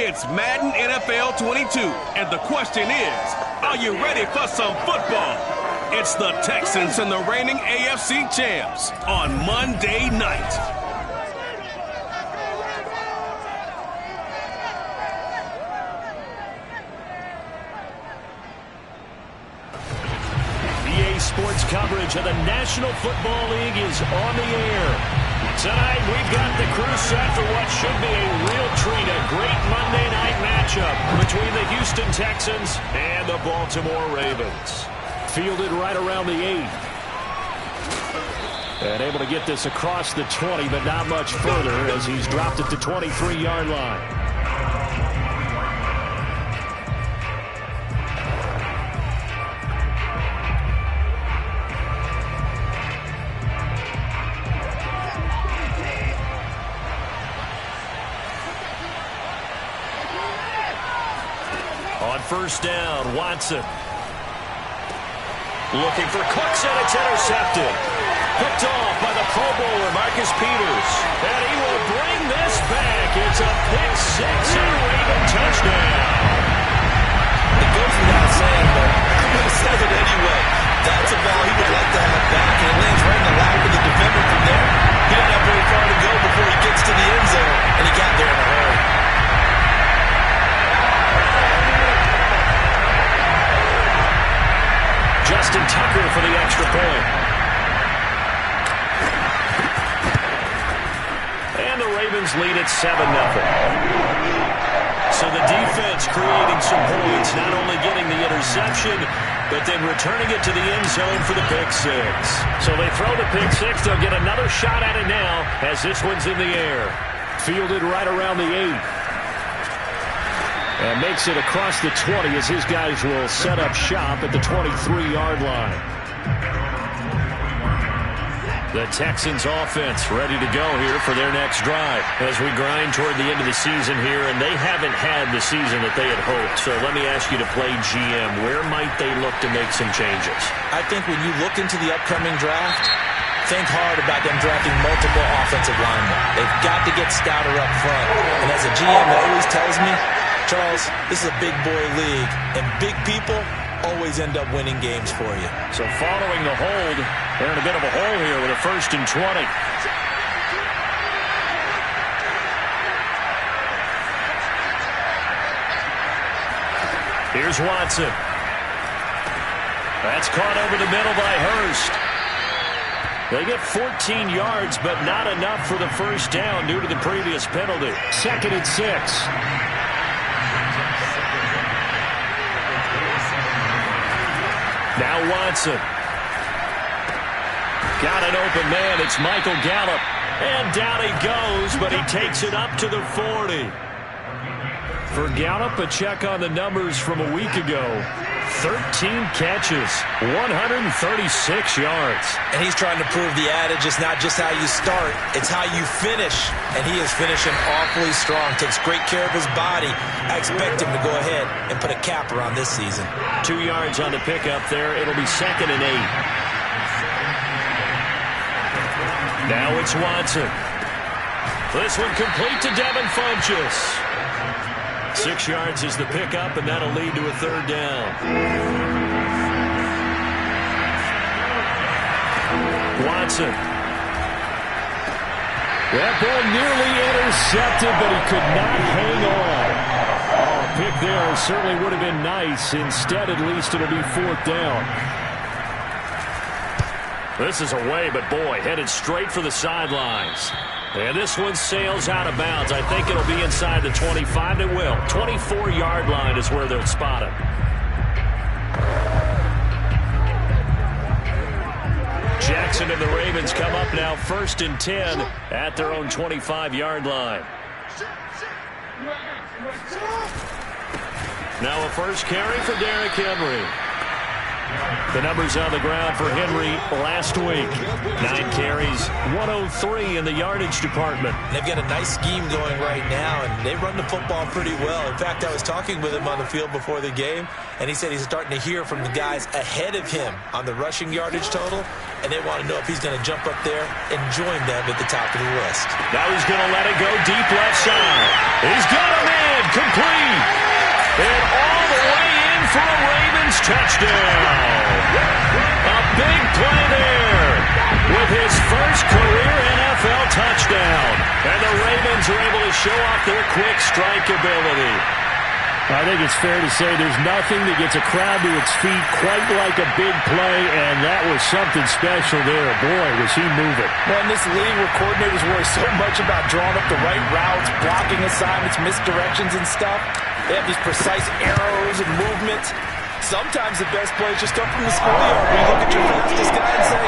It's Madden NFL 22, and the question is, are you ready for some football? It's the Texans and the reigning AFC champs on Monday night. EA Sports coverage of the National Football League is on the air. Tonight, we've got the crew set for what should be a real treat, a great Monday night matchup between the Houston Texans and the Baltimore Ravens. Fielded right around the 8. And able to get this across the 20, but not much further as he's dropped at the 23-yard line. On first down, Watson. Looking for Cooks, and it's intercepted. Picked off by the Pro Bowler, Marcus Peters. And he will bring this back. It's a pick six and a Raven touchdown. It goes without saying, but I'm going to say it anyway. That's a ball he would like to have back, and it lands right in the lap of the defender from there. He didn't have very far to go before he gets to the end zone, and he got there in a hurry. Justin Tucker for the extra point. And the Ravens lead at 7-0. So the defense creating some points, not only getting the interception, but then returning it to the end zone for the pick six. So they throw the pick six. They'll get another shot at it now as this one's in the air. Fielded right around the 8. And makes it across the 20 as his guys will set up shop at the 23-yard line. The Texans offense ready to go here for their next drive as we grind toward the end of the season here, and they haven't had the season that they had hoped. So let me ask you to play GM. Where might they look to make some changes? I think when you look into the upcoming draft, think hard about them drafting multiple offensive linemen. They've got to get stouter up front. And as a GM always tells me, Charles, this is a big boy league, and big people always end up winning games for you. So following the hold, they're in a bit of a hole here with a 1st and 20. Here's Watson. That's caught over the middle by Hurst. They get 14 yards, but not enough for the first down due to the previous penalty. 2nd and 6. Now Watson. Got an open man. It's Michael Gallup. And down he goes, but he takes it up to the 40. For Gallup, a check on the numbers from a week ago. 13 catches, 136 yards. And he's trying to prove the adage, it's not just how you start, it's how you finish. And he is finishing awfully strong, takes great care of his body. I expect him to go ahead and put a capper on this season. 2 yards on the pickup there. It'll be 2nd and 8. Now it's Watson. This one complete to Devin Funchess. 6 yards is the pickup, and that'll lead to a 3rd down. Watson. That ball nearly intercepted, but he could not hang on. Oh, a pick there certainly would have been nice. Instead, at least it'll be 4th down. This is away, but boy, headed straight for the sidelines. And this one sails out of bounds. I think it'll be inside the 25. It will. 24-yard line is where they'll spot it. Jackson and the Ravens come up now 1st and 10 at their own 25-yard line. Now a first carry for Derrick Henry. The numbers on the ground for Henry last week. 9 carries, 103 in the yardage department. They've got a nice scheme going right now, and they run the football pretty well. In fact, I was talking with him on the field before the game, and he said he's starting to hear from the guys ahead of him on the rushing yardage total, and they want to know if he's going to jump up there and join them at the top of the list. Now he's going to let it go deep left side. He's got him in, complete. And all the way in for a Ravens touchdown. A big play there with his first career NFL touchdown. And the Ravens are able to show off their quick strike ability. I think it's fair to say there's nothing that gets a crowd to its feet quite like a big play, and that was something special there. Boy, was he moving. Well, in this league where coordinators worry so much about drawing up the right routes, blocking assignments, misdirections and stuff, they have these precise arrows and movements. Sometimes the best plays just come from the schoolyard. When you look at your fastest guy and say,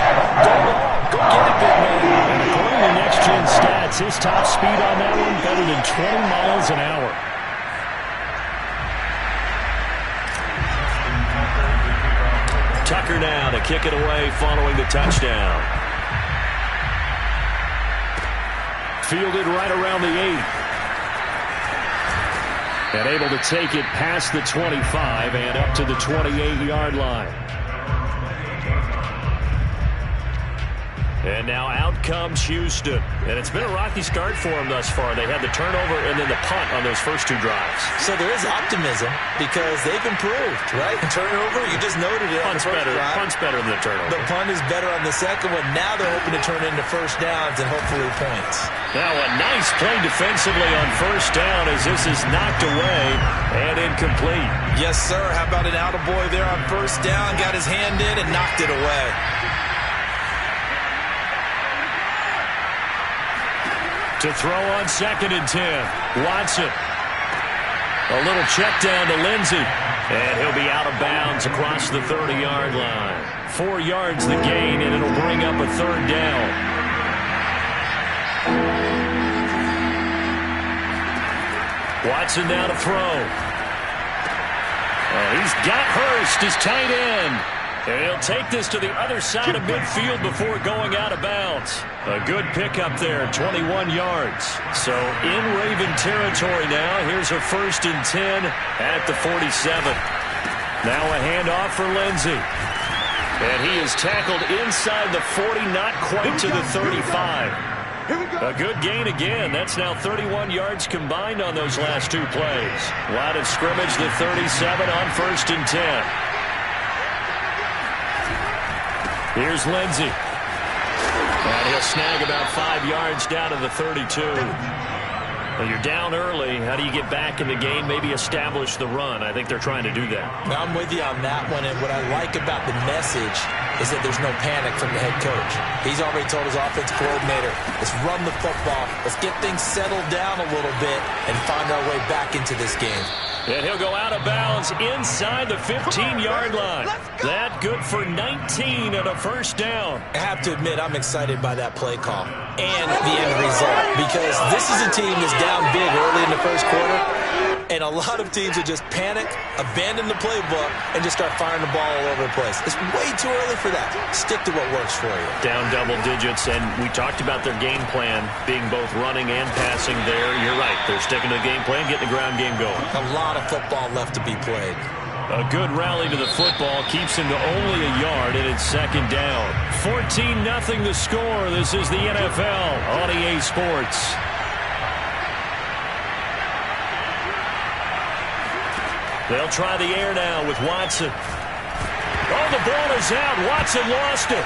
go get it, big man. And according to next-gen stats, his top speed on that one better than 20 miles an hour. Tucker now to kick it away following the touchdown. Fielded right around the 8. And able to take it past the 25 and up to the 28-yard line. And now out comes Houston. And it's been a rocky start for them thus far. They had the turnover and then the punt on those first 2 drives. So there is optimism because they've improved, right? Turnover, you just noted it. Punt's better. Punt's better than the turnover. The punt is better on the second one. Now they're hoping to turn into first downs and hopefully points. Now a nice play defensively on first down as this is knocked away and incomplete. Yes, sir. How about an attaboy there on first down? Got his hand in and knocked it away. To throw on 2nd and 10. Watson. A little check down to Lindsey. And he'll be out of bounds across the 30-yard line. 4 yards the gain, and it'll bring up a 3rd down. Watson now to throw. He's got Hurst, his tight end. And he'll take this to the other side of midfield before going out of bounds. A good pickup there, 21 yards. So in Raven territory now. Here's a 1st and 10 at the 47. Now a handoff for Lindsey. And he is tackled inside the 40, not quite to the 35. A good gain again. That's now 31 yards combined on those last 2 plays. Line of scrimmage, the 37 on 1st and 10. Here's Lindsey. And he'll snag about 5 yards down to the 32. Well, you're down early. How do you get back in the game? Maybe establish the run. I think they're trying to do that. I'm with you on that one. And what I like about the message is that there's no panic from the head coach. He's already told his offensive coordinator, let's run the football. Let's get things settled down a little bit and find our way back into this game. And he'll go out of bounds inside the 15-yard line. That good for 19 and a 1st down. I have to admit, I'm excited by that play call and the end result because this is a team that's down big early in the 1st quarter, and a lot of teams will just panic, abandon the playbook, and just start firing the ball all over the place. It's way too early for that. Stick to what works for you. Down double digits, and we talked about their game plan being both running and passing there. You're right. They're sticking to the game plan, getting the ground game going. A lot of football left to be played. A good rally to the football keeps him to only a yard, and it's 2nd down. 14-0 the score. This is the NFL on EA Sports. They'll try the air now with Watson. Oh, the ball is out. Watson lost it.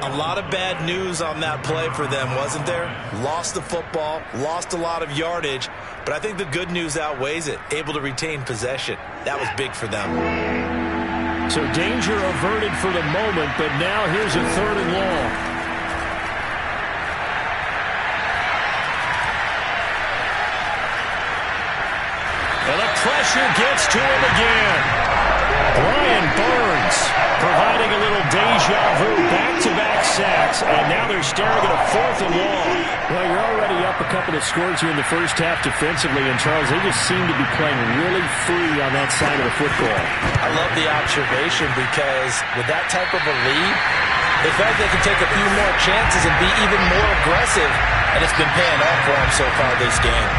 A lot of bad news on that play for them, wasn't there? Lost the football, lost a lot of yardage, but I think the good news outweighs it. Able to retain possession. That was big for them. So danger averted for the moment, but now here's a 3rd and long. And the pressure gets to him again. Brian Burns providing a little deja vu, back-to-back sacks, and now they're staring at a 4th and long. Well, you're already up a couple of scores here in the first half defensively, and Charles, they just seem to be playing really free on that side of the football. I love the observation because with that type of a lead, they feel like they can take a few more chances and be even more aggressive, and it's been paying off for them so far this game.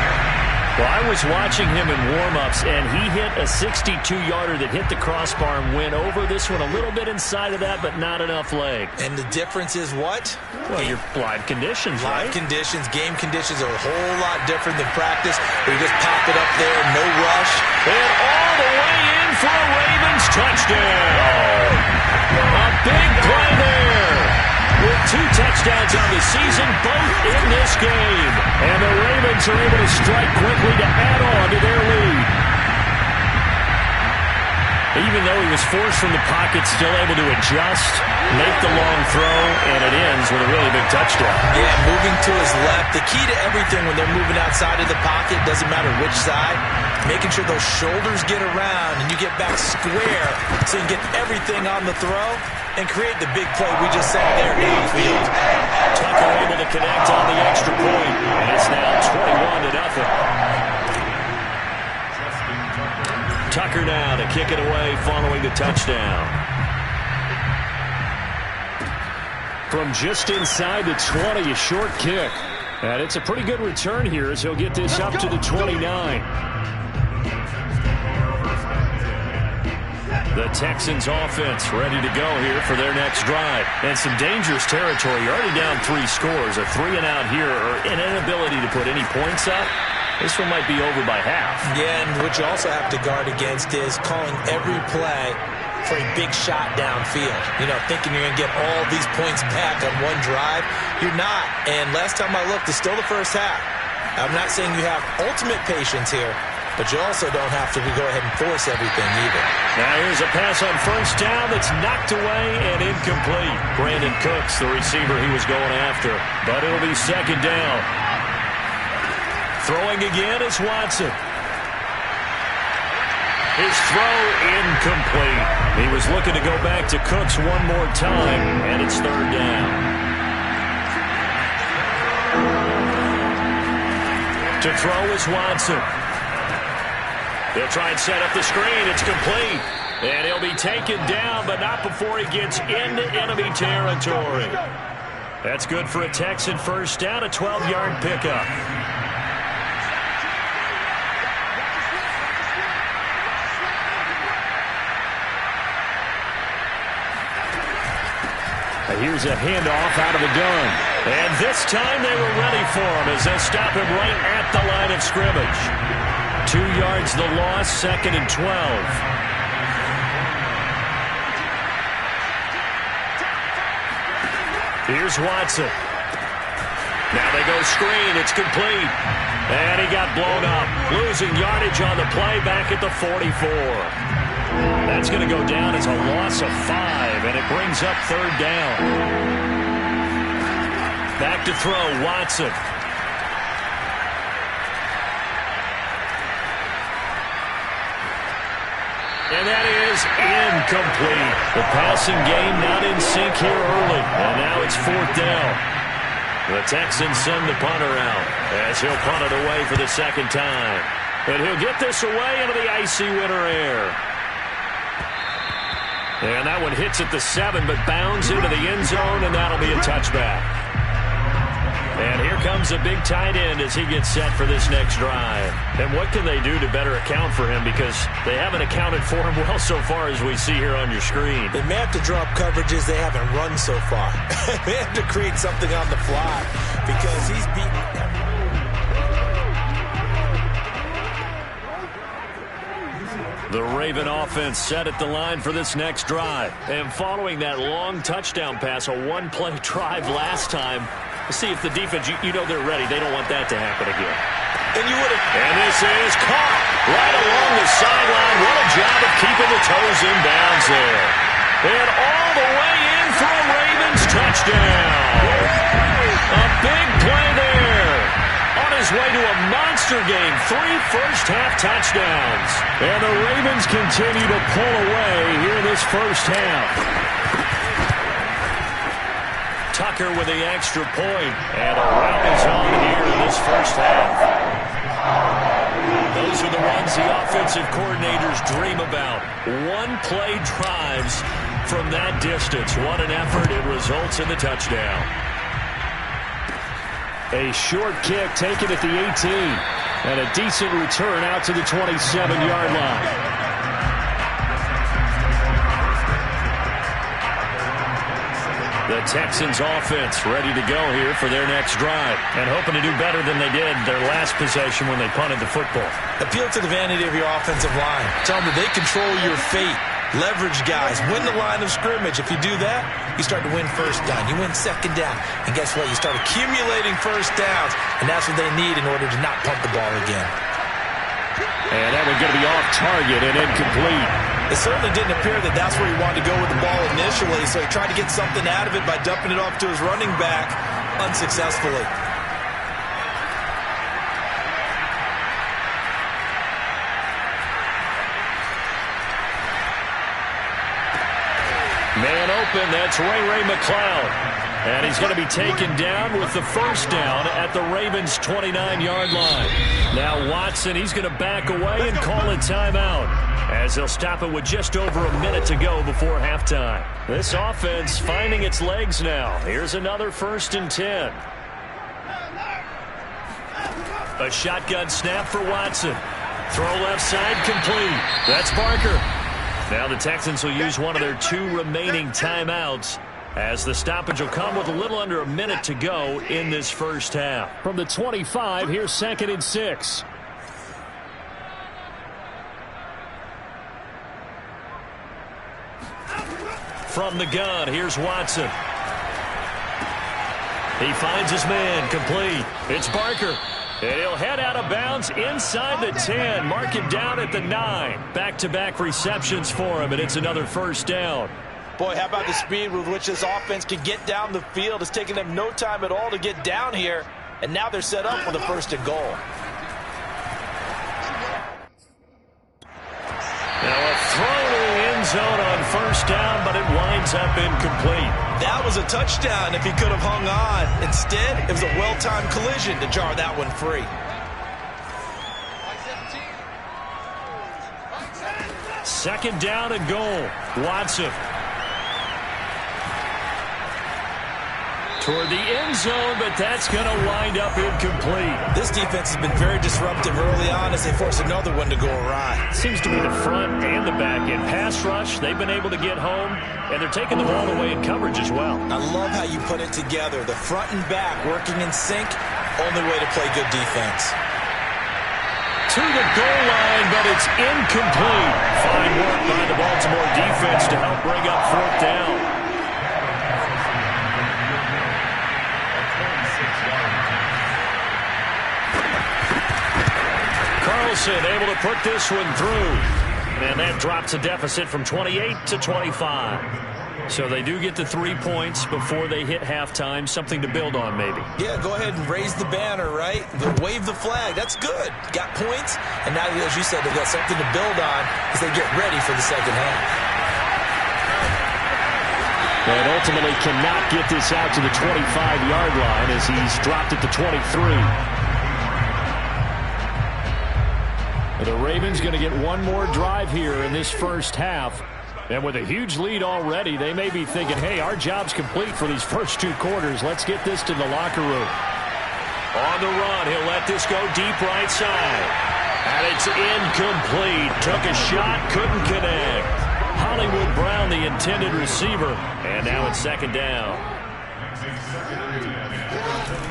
Well, I was watching him in warm-ups, and he hit a 62-yarder that hit the crossbar and went over. This one a little bit inside of that, but not enough leg. And the difference is what? Well, your live conditions, right? Live conditions, game conditions are a whole lot different than practice, where you just pop it up there, no rush. And all the way in for a Ravens touchdown. A big play there. With 2 touchdowns on the season, both in this game. And the Ravens are able to strike quickly to add on to their lead. Even though he was forced from the pocket, still able to adjust, make the long throw, and it ends with a really big touchdown. Yeah, moving to his left. The key to everything when they're moving outside of the pocket, doesn't matter which side, making sure those shoulders get around and you get back square so you can get everything on the throw and create the big play we just saw there downfield. Tucker able to connect on the extra point, and it's now 21-0. Tucker now to kick it away following the touchdown. From just inside the 20, a short kick. And it's a pretty good return here as he'll get this up to the 29. The Texans offense ready to go here for their next drive. And some dangerous territory. You're already down 3 scores. A 3-and-out here or an inability to put any points up. This one might be over by half. Yeah, and what you also have to guard against is calling every play for a big shot downfield. You know, thinking you're going to get all these points back on one drive. You're not. And last time I looked, it's still the first half. I'm not saying you have ultimate patience here, but you also don't have to go ahead and force everything either. Now here's a pass on first down that's knocked away and incomplete. Brandon Cooks, the receiver he was going after. But it'll be second down. Throwing again is Watson. His throw incomplete. He was looking to go back to Cooks one more time, and it's third down. To throw is Watson. He'll try and set up the screen. It's complete. And he'll be taken down, but not before he gets into enemy territory. That's good for a Texan first down, a 12-yard pickup. Here's a handoff out of the gun. And this time they were ready for him as they'll stop him right at the line of scrimmage. 2 yards the loss, 2nd and 12. Here's Watson. Now they go screen. It's complete. And he got blown up. Losing yardage on the play back at the 44. That's going to go down as a loss of 5, and it brings up third down. Back to throw, Watson. And that is incomplete. The passing game not in sync here early, and now it's fourth down. The Texans send the punter out as he'll punt it away for the second time. And he'll get this away into the icy winter air. And that one hits at the 7, but bounds into the end zone, and that'll be a touchback. And here comes a big tight end as he gets set for this next drive. And what can they do to better account for him? Because they haven't accounted for him well so far as we see here on your screen. They may have to drop coverages they haven't run so far. They have to create something on the fly because he's beaten everyone. The Raven offense set at the line for this next drive. And following that long touchdown pass, a one-play drive last time, let's see if the defense, you know they're ready. They don't want that to happen again. And this is caught right along the sideline. What a job of keeping the toes in bounds there. And all the way in for a Ravens touchdown. A big play there. On his way to a monster monster game. 3 first-half touchdowns. And the Ravens continue to pull away here in this first half. Tucker with the extra point. And a rout is on here in this first half. Those are the ones the offensive coordinators dream about. One-play drives from that distance. What an effort. It results in the touchdown. A short kick taken at the 18. And a decent return out to the 27-yard line. The Texans offense ready to go here for their next drive. And hoping to do better than they did their last possession when they punted the football. Appeal to the vanity of your offensive line. Tell them that they control your fate. Leverage guys. Win the line of scrimmage. If you do that, you start to win first down. You win second down. And guess what? You start accumulating first downs. And that's what they need in order to not punt the ball again. And that one's going to be off target and incomplete. It certainly didn't appear that that's where he wanted to go with the ball initially, so he tried to get something out of it by dumping it off to his running back unsuccessfully. Man open, that's Ray McCloud. And he's going to be taken down with the first down at the Ravens' 29-yard line. Now Watson, he's going to back away and call a timeout, as they'll stop it with just over a minute to go before halftime. This offense finding its legs now. Here's another 1st and 10. A shotgun snap for Watson. Throw left side complete. That's Barker. Now the Texans will use one of their 2 remaining timeouts, as the stoppage will come with a little under a minute to go in this first half. From the 25, here's 2nd and 6. From the gun, here's Watson. He finds his man, complete. It's Barker. And he'll head out of bounds inside the 10. Mark him down at the 9. Back-to-back receptions for him, and it's another first down. Boy, how about the speed with which this offense can get down the field? It's taken them no time at all to get down here, and now they're set up for the 1st and goal. Now a throw to the end zone on first down, but it winds up incomplete. That was a touchdown if he could have hung on. Instead, it was a well-timed collision to jar that one free. Second down and goal. Watson. Toward the end zone, but that's going to wind up incomplete. This defense has been very disruptive early on as they force another one to go awry. Seems to be the front and the back end. Pass rush, they've been able to get home, and they're taking the ball away in coverage as well. I love how you put it together. The front and back working in sync, only way to play good defense. To the goal line, but it's incomplete. Fine work by the Baltimore defense to help bring up 4th down. Carlson able to put this one through. And that drops a deficit from 28 to 25. So they do get the 3 points before they hit halftime. Something to build on, maybe. Yeah, go ahead and raise the banner, right? Wave the flag. That's good. Got points. And now, as you said, they've got something to build on as they get ready for the second half. And ultimately cannot get this out to the 25-yard line as he's dropped it to 23. The Ravens going to get one more drive here in this first half. And with a huge lead already, they may be thinking, hey, our job's complete for these first 2 quarters. Let's get this to the locker room. On the run, he'll let this go deep right side. And it's incomplete. Took a shot, couldn't connect. Hollywood Brown, the intended receiver. And now it's 2nd down.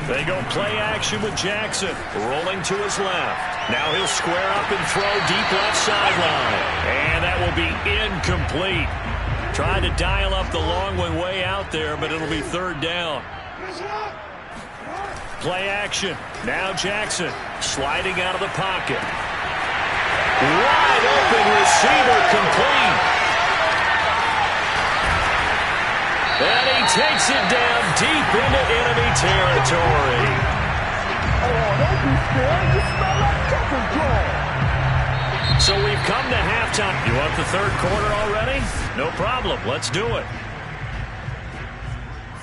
They go play action with Jackson, rolling to his left. Now he'll square up and throw deep left sideline. And that will be incomplete. Trying to dial up the long one way out there, but it'll be 3rd down. Play action. Now Jackson sliding out of the pocket. Wide open receiver, complete. And he takes it down deep into enemy territory. So we've come to halftime. You want the third quarter already? No problem. Let's do it.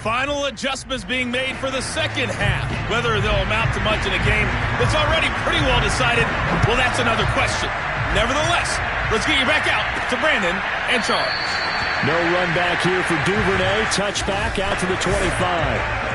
Final adjustments being made for the second half. Whether they'll amount to much in a game that's already pretty well decided, well, that's another question. Nevertheless, let's get you back out to Brandon and Charles. No run back here for Duvernay. Touchback out to the 25.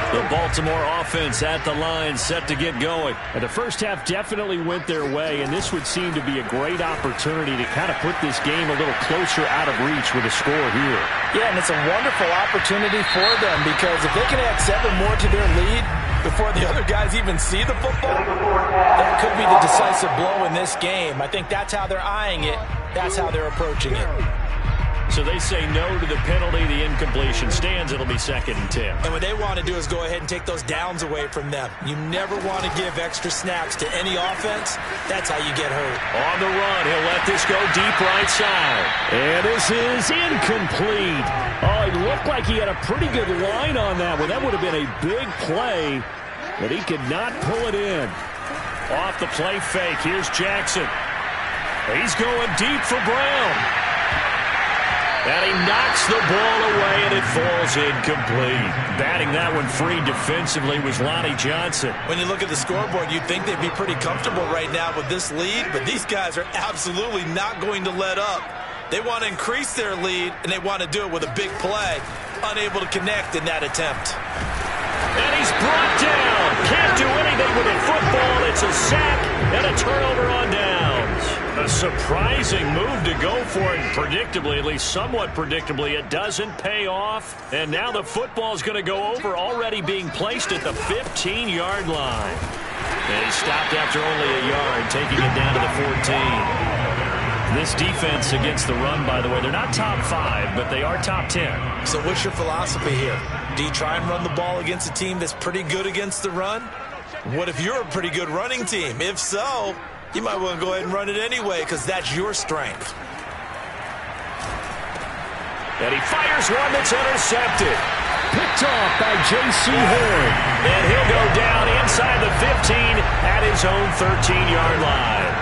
The Baltimore offense at the line, set to get going. And the first half definitely went their way, and this would seem to be a great opportunity to kind of put this game a little closer out of reach with a score here. Yeah, and it's a wonderful opportunity for them because if they can add 7 more to their lead before the other guys even see the football, that could be the decisive blow in this game. I think that's how they're eyeing it. That's how they're approaching it. So they say no to the penalty. The incompletion stands. It'll be 2nd and 10. And what they want to do is go ahead and take those downs away from them. You never want to give extra snaps to any offense. That's how you get hurt. On the run, he'll let this go deep right side. And this is incomplete. Oh, it looked like he had a pretty good line on that one. That would have been a big play, but he could not pull it in. Off the play fake, here's Jackson. He's going deep for Brown. And he knocks the ball away, and it falls incomplete. Batting that one free defensively was Lonnie Johnson. When you look at the scoreboard, you'd think they'd be pretty comfortable right now with this lead, but these guys are absolutely not going to let up. They want to increase their lead, and they want to do it with a big play. Unable to connect in that attempt. And he's brought down. Can't do anything with the football. It's a sack and a turnover on downs. A surprising move to go for it. Predictably, at least somewhat predictably, it doesn't pay off. And now the football's going to go over, already being placed at the 15-yard line. And he stopped after only a yard, taking it down to the 14. This defense against the run, by the way, they're not top 5, but they are top 10. So what's your philosophy here? Do you try and run the ball against a team that's pretty good against the run? What if you're a pretty good running team? If so, you might want to go ahead and run it anyway because that's your strength. And he fires one that's intercepted. Picked off by J.C. Horn. And he'll go down inside the 15 at his own 13-yard line.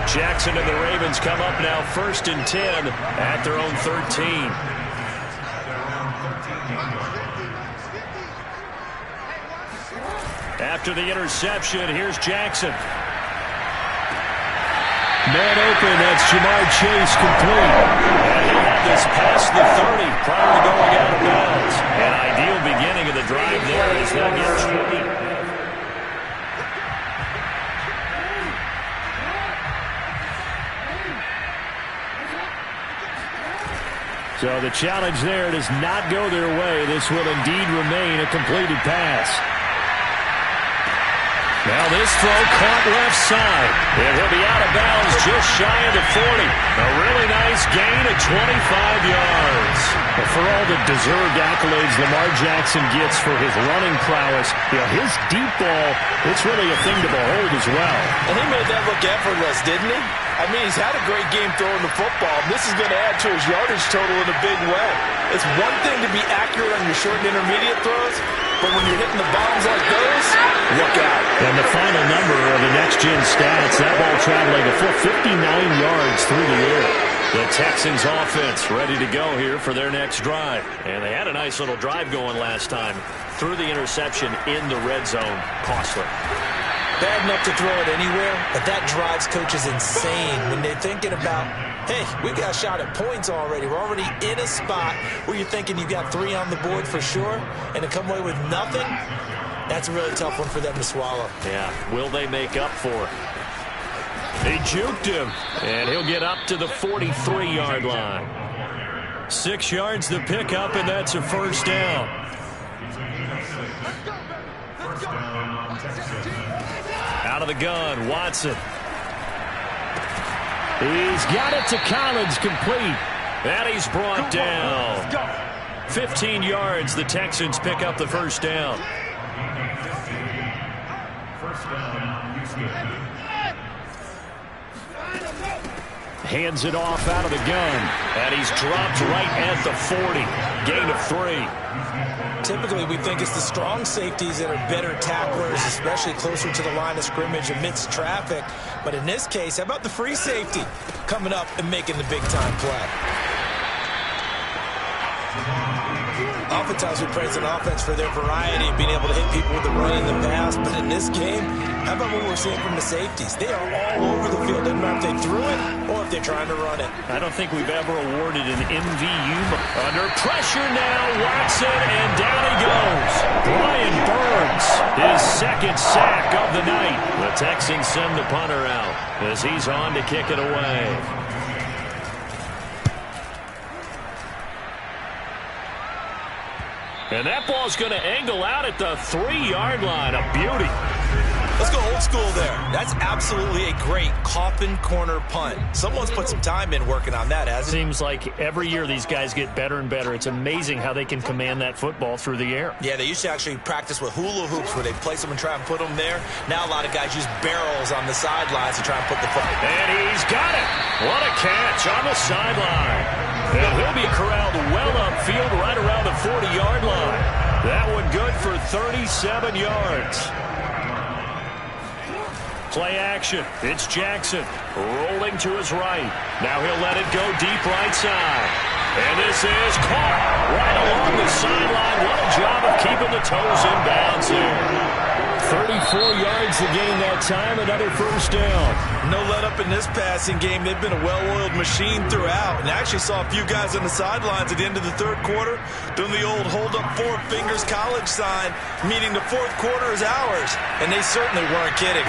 Jackson and the Ravens come up now 1st and 10 at their own 13. After the interception, here's Jackson. Man open, that's Jamar Chase complete. And he'll have this past the 30 prior to going out of bounds. An ideal beginning of the drive there as they'll get 20. So the challenge there does not go their way. This will indeed remain a completed pass. Now this throw caught left side. And he'll be out of bounds just shy of the 40. A really nice gain of 25 yards. But for all the deserved accolades Lamar Jackson gets for his running prowess, his deep ball, it's really a thing to behold as well. And he made that look effortless, didn't he? I mean, he's had a great game throwing the football. This is going to add to his yardage total in a big way. It's one thing to be accurate on your short and intermediate throws, but when you're hitting the bombs like those, look out. And the final number of the next-gen stats, that ball traveling a full 59 yards through the air. The Texans offense ready to go here for their next drive. And they had a nice little drive going last time. Threw the interception in the red zone. Costly. Bad enough to throw it anywhere, but that drives coaches insane when they're thinking about, hey, we got a shot at points already. We're already in a spot where you're thinking you've got 3 on the board for sure, and to come away with nothing, that's a really tough one for them to swallow. Yeah, will they make up for it? They juked him, and he'll get up to the 43-yard line. 6 yards to pick up, and that's a first down. Out of the gun, Watson. He's got it to Collins, complete. And he's brought down. 15 yards, the Texans pick up the first down. Hands it off out of the gun. And he's dropped right at the 40. Gain of 3. Typically, we think it's the strong safeties that are better tacklers, especially closer to the line of scrimmage amidst traffic. But in this case, how about the free safety coming up and making the big-time play? Oftentimes we praise an offense for their variety of being able to hit people with the run and the pass, but in this game, how about what we're seeing from the safeties? They are all over the field. Doesn't matter if they threw it or if they're trying to run it. I don't think we've ever awarded an MVU. Under pressure now, Watson, and down he goes. Brian Burns, his second sack of the night. The Texans send the punter out as he's on to kick it away. And that ball's going to angle out at the 3-yard line. A beauty. Let's go old school there. That's absolutely a great coffin corner punt. Someone's put some time in working on that, hasn't it? Seems like every year these guys get better and better. It's amazing how they can command that football through the air. Yeah, they used to actually practice with hula hoops where they place them and try and put them there. Now a lot of guys use barrels on the sidelines to try and put the foot. And he's got it. What a catch on the sideline. And he'll be corralled well upfield right around the 40-yard line. That one good for 37 yards. Play action. It's Jackson rolling to his right. Now he'll let it go deep right side. And this is caught right along the sideline. What a job of keeping the toes in bounds here. 34 yards to gain that time. Another first down. No let up in this passing game. They've been a well-oiled machine throughout. And I actually saw a few guys on the sidelines at the end of the third quarter doing the old hold up 4 fingers college sign, meaning the fourth quarter is ours. And they certainly weren't kidding.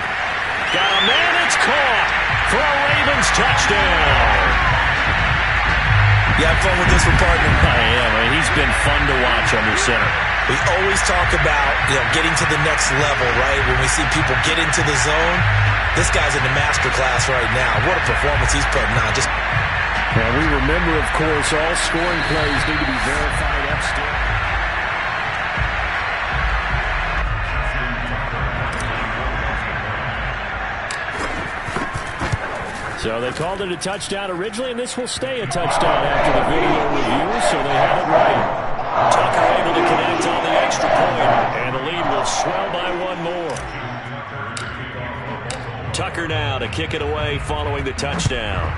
Got a man, it's caught for a Ravens touchdown. You have fun with this one, partner? I am. He's been fun to watch under center. We always talk about, getting to the next level, right? When we see people get into the zone, this guy's in the master class right now. What a performance he's putting on. And we remember, of course, all scoring plays need to be verified upstairs. So they called it a touchdown originally, and this will stay a touchdown after the video review, so they have it right. Tucker able to connect on the extra point, and the lead will swell by 1 more. Tucker now to kick it away following the touchdown.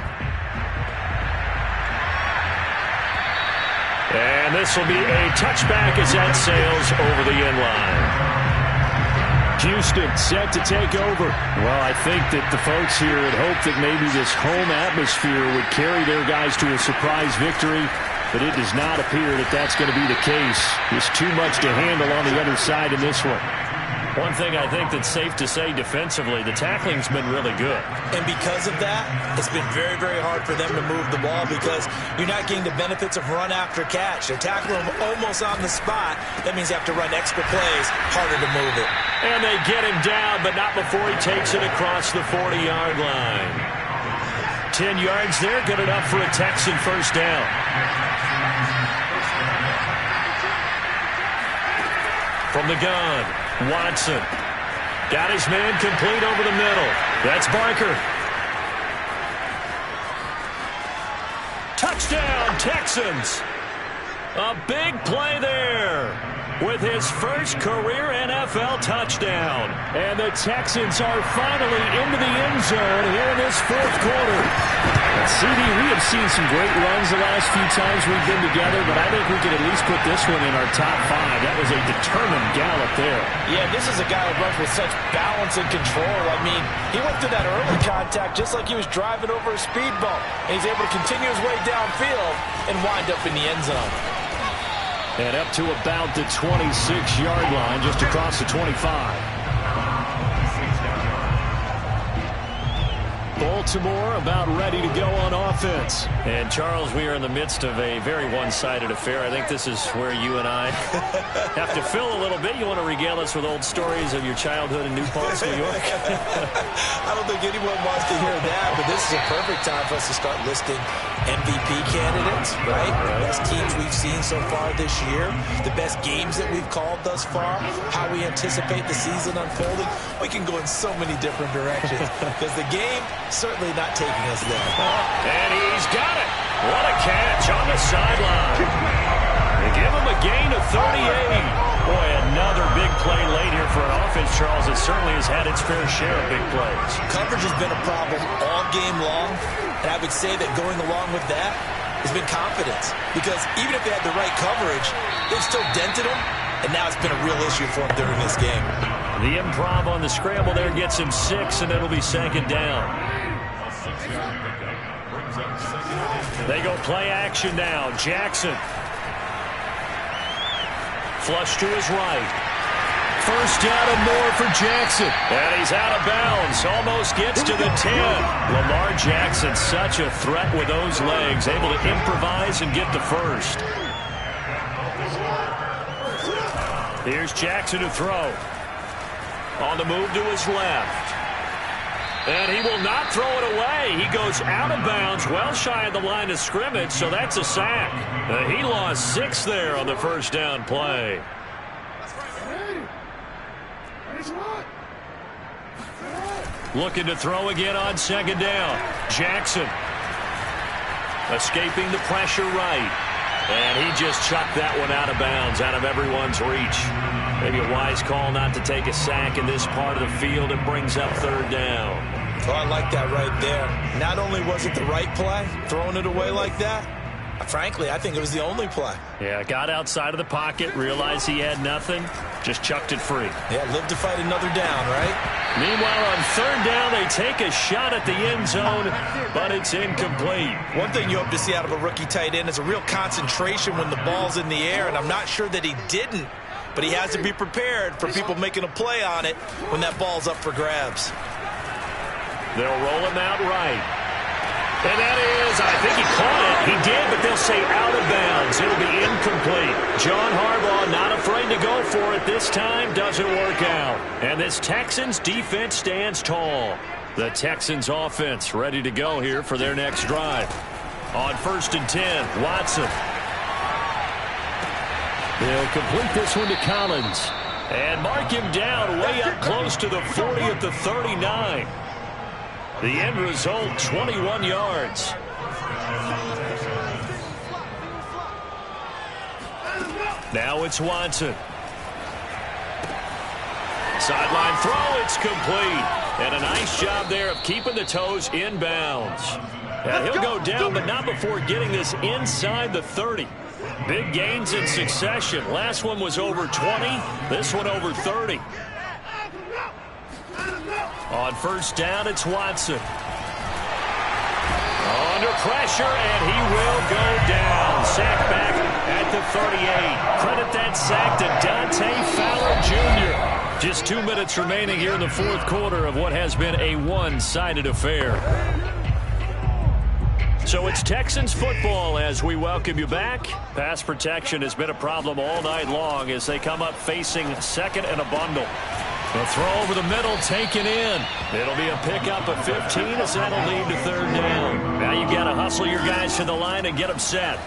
And this will be a touchback as that sails over the end line. Houston set to take over. Well, I think that the folks here had hoped that maybe this home atmosphere would carry their guys to a surprise victory, but it does not appear that that's going to be the case. There's too much to handle on the other side in this one. One thing I think that's safe to say defensively, the tackling's been really good. And because of that, it's been very, very hard for them to move the ball because you're not getting the benefits of run after catch. They're tackling them almost on the spot. That means they have to run extra plays, harder to move it. And they get him down, but not before he takes it across the 40-yard line. 10 yards there, good enough for a Texan first down. From the gun, Watson. Got his man complete over the middle. That's Barker. Touchdown, Texans. A big play there with his first career NFL touchdown. And the Texans are finally into the end zone here in this fourth quarter. CD, we have seen some great runs the last few times we've been together, but I think we could at least put this one in our top 5. That was a determined gallop there. Yeah, this is a guy who runs with such balance and control. I mean, he went through that early contact just like he was driving over a speed bump. And he's able to continue his way downfield and wind up in the end zone. And up to about the 26-yard line, just across the 25. Baltimore about ready to go on offense. And, Charles, we are in the midst of a very one-sided affair. I think this is where you and I Have to fill a little bit. You want to regale us with old stories of your childhood in New Paltz, New York? I don't think anyone wants to hear that, but this is a perfect time for us to start listing MVP candidates, right? The best teams we've seen so far this year, the best games that we've called thus far, how we anticipate the season unfolding. We can go in so many different directions because the game certainly not taking us there. And he's got it. What a catch on the sideline. They give him a gain of 38. Boy, another big play late here for an offense, Charles, that certainly has had its fair share of big plays. Coverage has been a problem all game long, and I would say that going along with that has been confidence. Because even if they had the right coverage, they've still dented them, and now it's been a real issue for them during this game. The improv on the scramble there gets him 6, and it'll be second down. They go play action now. Jackson. Flush to his right. First down and more for Jackson. And he's out of bounds. Almost gets to the 10. Lamar Jackson, such a threat with those legs. Able to improvise and get the first. Here's Jackson to throw. On the move to his left. And he will not throw it away. He goes out of bounds, well shy of the line of scrimmage, so that's a sack. He lost 6 there on the first down play. Looking to throw again on second down. Jackson escaping the pressure right. And he just chucked that one out of bounds, out of everyone's reach. Maybe a wise call not to take a sack in this part of the field. It brings up third down. Oh, I like that right there. Not only was it the right play, throwing it away like that, frankly, I think it was the only play. Yeah, got outside of the pocket, realized he had nothing, just chucked it free. Yeah, live to fight another down, right? Meanwhile, on third down, they take a shot at the end zone, but it's incomplete. One thing you hope to see out of a rookie tight end is a real concentration when the ball's in the air, and I'm not sure that he didn't, but he has to be prepared for people making a play on it when that ball's up for grabs. They'll roll him out right. And that is, I think he caught it. He did, but they'll say out of bounds. It'll be incomplete. John Harbaugh not afraid to go for it this time. Doesn't work out. And this Texans defense stands tall. The Texans offense ready to go here for their next drive. On 1st and 10, Watson. They'll complete this one to Collins. And mark him down way up close to the 40 at the 39. The end result, 21 yards. Now it's Watson. Sideline throw, it's complete. And a nice job there of keeping the toes inbounds. And he'll go down, but not before getting this inside the 30. Big gains in succession. Last one was over 20. This one over 30. On first down, it's Watson. Under pressure, and he will go down. Sack back at the 38. Credit that sack to Dante Fowler Jr. Just 2 minutes remaining here in the fourth quarter of what has been a one-sided affair. So it's Texans football as we welcome you back. Pass protection has been a problem all night long as they come up facing second and a bundle. The throw over the middle, taken in. It'll be a pickup of 15 as that'll lead to third down. Now you've got to hustle your guys to the line and get them set.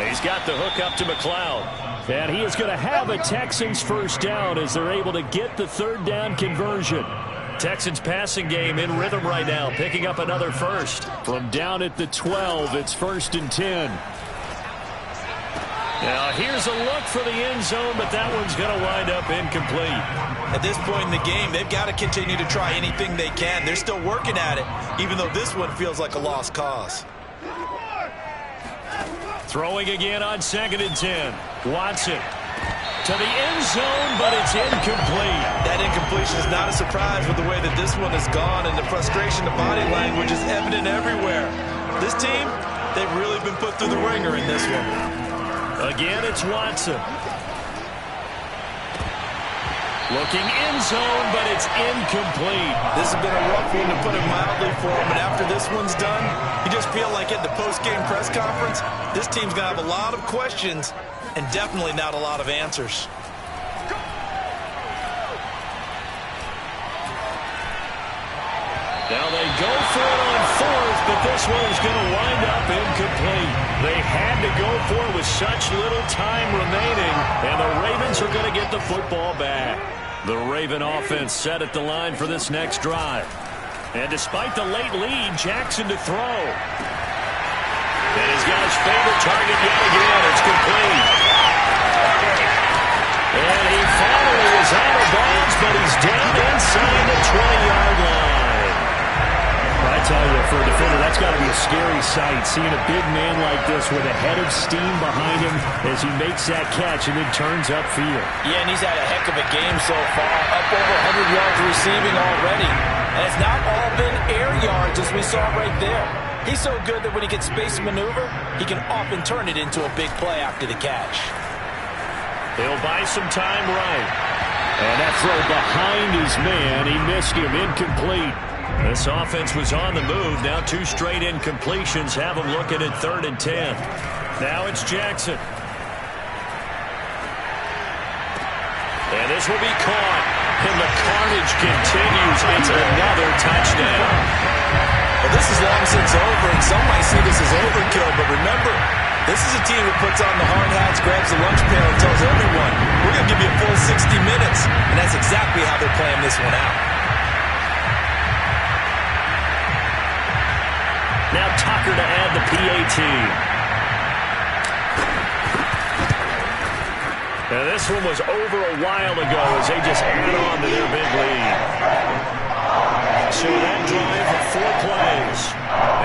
He's got the hook up to McLeod. And he is going to have a Texans first down as they're able to get the third down conversion. Texans passing game in rhythm right now, picking up another first. From down at the 12, it's 1st and 10. Now here's a look for the end zone, but that one's going to wind up incomplete. At this point in the game, they've got to continue to try anything they can. They're still working at it, even though this one feels like a lost cause. Throwing again on 2nd and 10. Watson to the end zone, but it's incomplete. That incompletion is not a surprise with the way that this one has gone, and the frustration, the body language is evident everywhere. This team, they've really been put through the ringer in this one. Again, it's Watson. Looking end zone, but it's incomplete. This has been a rough one, to put it mildly, for him. But after this one's done, you just feel like at the post-game press conference, this team's going to have a lot of questions and definitely not a lot of answers. Now they go for it on fourth, but this one is going to wind up incomplete. They had to go for it with such little time remaining, and the Ravens are going to get the football back. The Raven offense set at the line for this next drive. And despite the late lead, Jackson to throw. And he's got his favorite target yet again. It's complete. And he finally is out of bounds, but he's down inside the 20-yard line. I tell you, for a defender, that's got to be a scary sight, seeing a big man like this with a head of steam behind him as he makes that catch and then turns upfield. Yeah, and he's had a heck of a game so far, up over 100 yards receiving already. And it's not all been air yards, as we saw right there. He's so good that when he gets space to maneuver, he can often turn it into a big play after the catch. He'll buy some time right. And that throw behind his man, he missed him, incomplete. This offense was on the move. Now 2 straight incompletions have them looking at 3rd and 10. Now it's Jackson. And this will be caught. And the carnage continues. It's another touchdown. Well, this is long since over, and some might see this as overkill. But remember, this is a team that puts on the hard hats, grabs the lunch pail, and tells everyone, we're going to give you a full 60 minutes. And that's exactly how they're playing this one out. Now Tucker to add the PAT. Now this one was over a while ago as they just add on to their big lead. So that drive of 4 plays.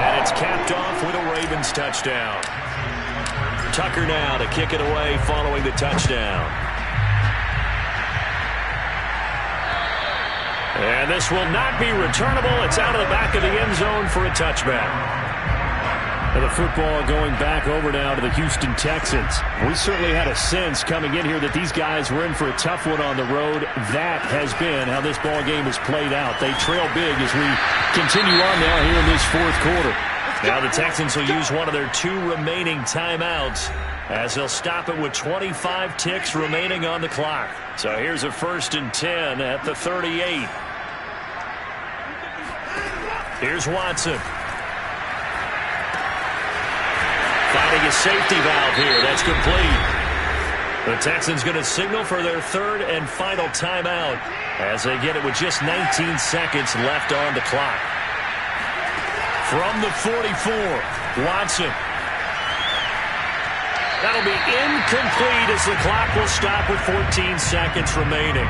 And it's capped off with a Ravens touchdown. Tucker now to kick it away following the touchdown. And this will not be returnable. It's out of the back of the end zone for a touchback. And the football going back over now to the Houston Texans. We certainly had a sense coming in here that these guys were in for a tough one on the road. That has been how this ball game has played out. They trail big as we continue on now here in this 4th quarter. Now the Texans will use one of their 2 remaining timeouts as they'll stop it with 25 ticks remaining on the clock. So here's a 1st and 10 at the 38. Here's Watson. Finding a safety valve here. That's complete. The Texans going to signal for their 3rd and final timeout as they get it with just 19 seconds left on the clock. From the 44, Watson. That'll be incomplete as the clock will stop with 14 seconds remaining.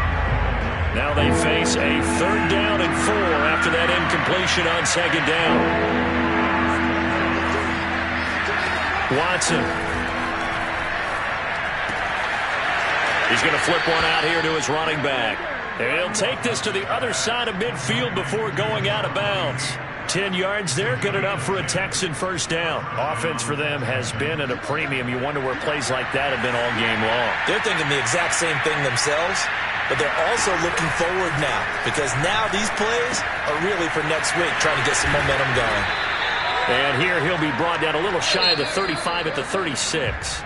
Now they face a 3rd down and 4 after that incompletion on 2nd down. Watson. He's going to flip one out here to his running back. And he'll take this to the other side of midfield before going out of bounds. 10 yards there, good enough for a Texan 1st down. Offense for them has been at a premium. You wonder where plays like that have been all game long. They're thinking the exact same thing themselves, but they're also looking forward now because now these plays are really for next week, trying to get some momentum going. And here he'll be brought down a little shy of the 35 at the 36.